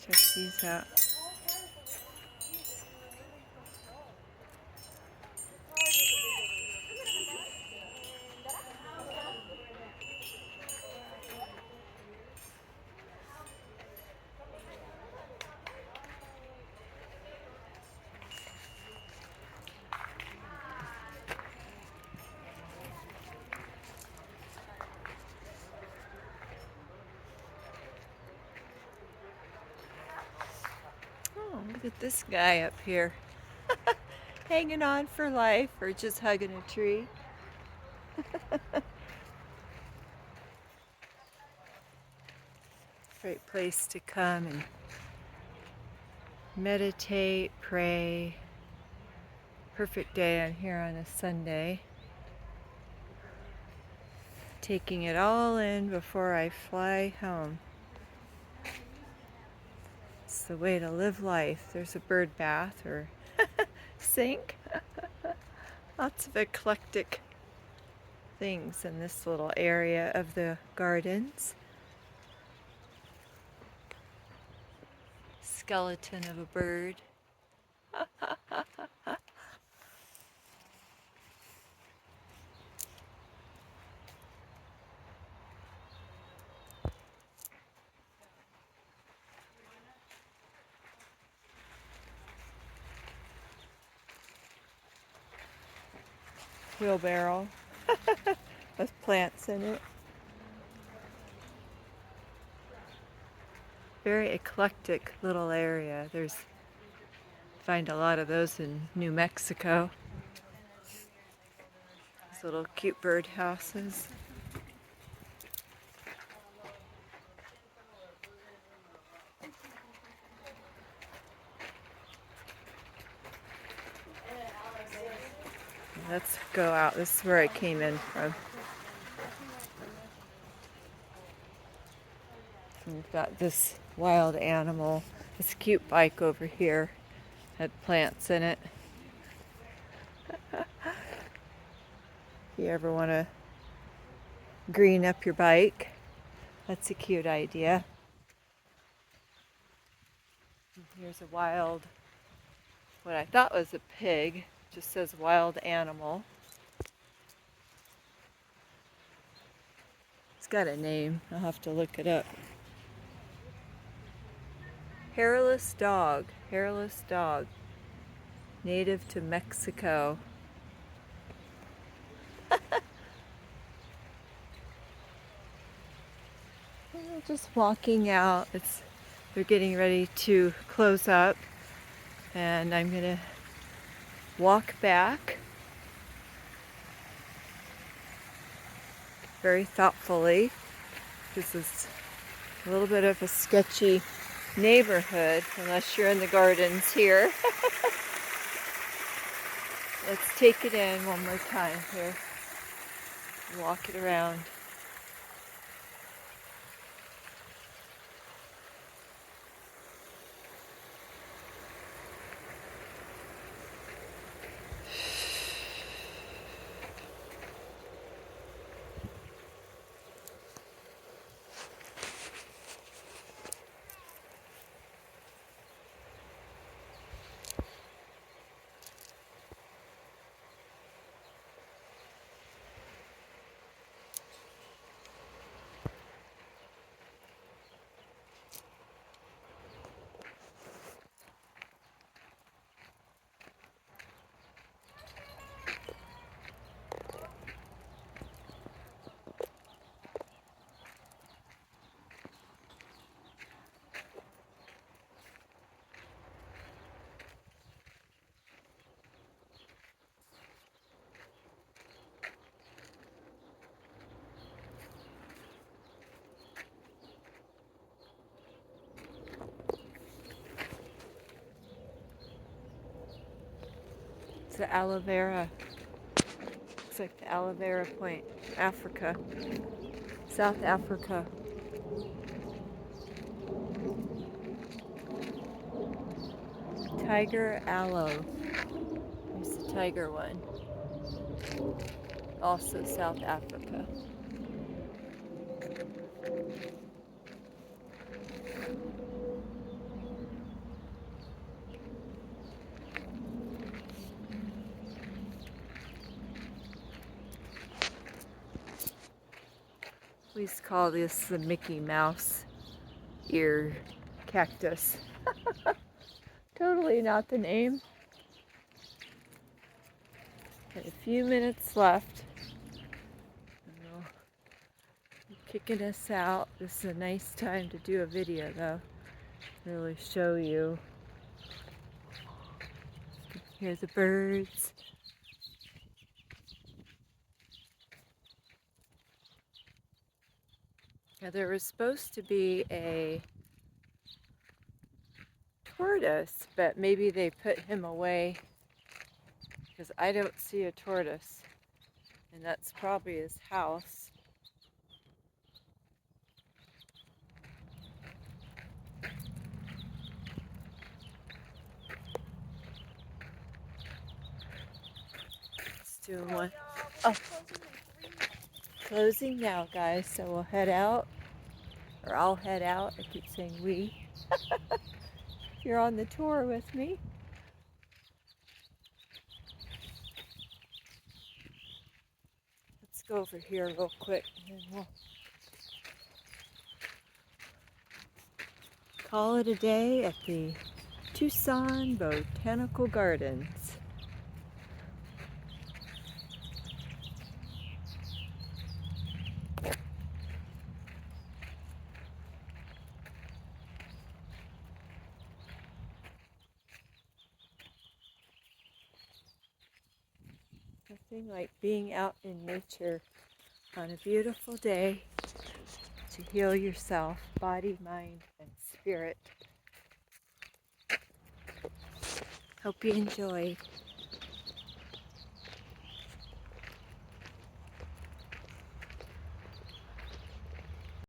Check these out. Oh, look at this guy up here. Hanging on for life or just hugging a tree. Great place to come and meditate, pray. Perfect day on here on a Sunday. Taking it all in before I fly home. It's the way to live life. There's a bird bath or sink. Lots of eclectic things in this little area of the gardens. Skeleton of a bird. Wheelbarrow with plants in it. Very eclectic little area. Find a lot of those in New Mexico. These little cute bird houses. Let's go out. This is where I came in from. And we've got this wild animal. This cute bike over here had plants in it. If you ever want to green up your bike, that's a cute idea. Here's a wild, what I thought was a pig, just says wild animal. It's got a name, I'll have to look it up. Hairless dog, native to Mexico. Just walking out. They're getting ready to close up, and I'm gonna walk back very thoughtfully. This is a little bit of a sketchy neighborhood unless you're in the gardens here. Let's take it in one more time here. Walk it around. It's the aloe vera. Looks like the aloe vera point. Africa. South Africa. Tiger aloe. Here's the tiger one. Also South Africa. We used to call this the Mickey Mouse ear cactus. Totally not the name. Got a few minutes left. And they'll be kicking us out. This is a nice time to do a video though. Really show you. You can hear the birds. Now, there was supposed to be a tortoise, but maybe they put him away because I don't see a tortoise, and that's probably his house. It's doing one. Oh, closing now, guys, so we'll head out, or I'll head out. I keep saying we. If you're on the tour with me. Let's go over here real quick and then we'll call it a day at the Tucson Botanical Gardens. Nothing like being out in nature on a beautiful day to heal yourself, body, mind, and spirit. Hope you enjoyed.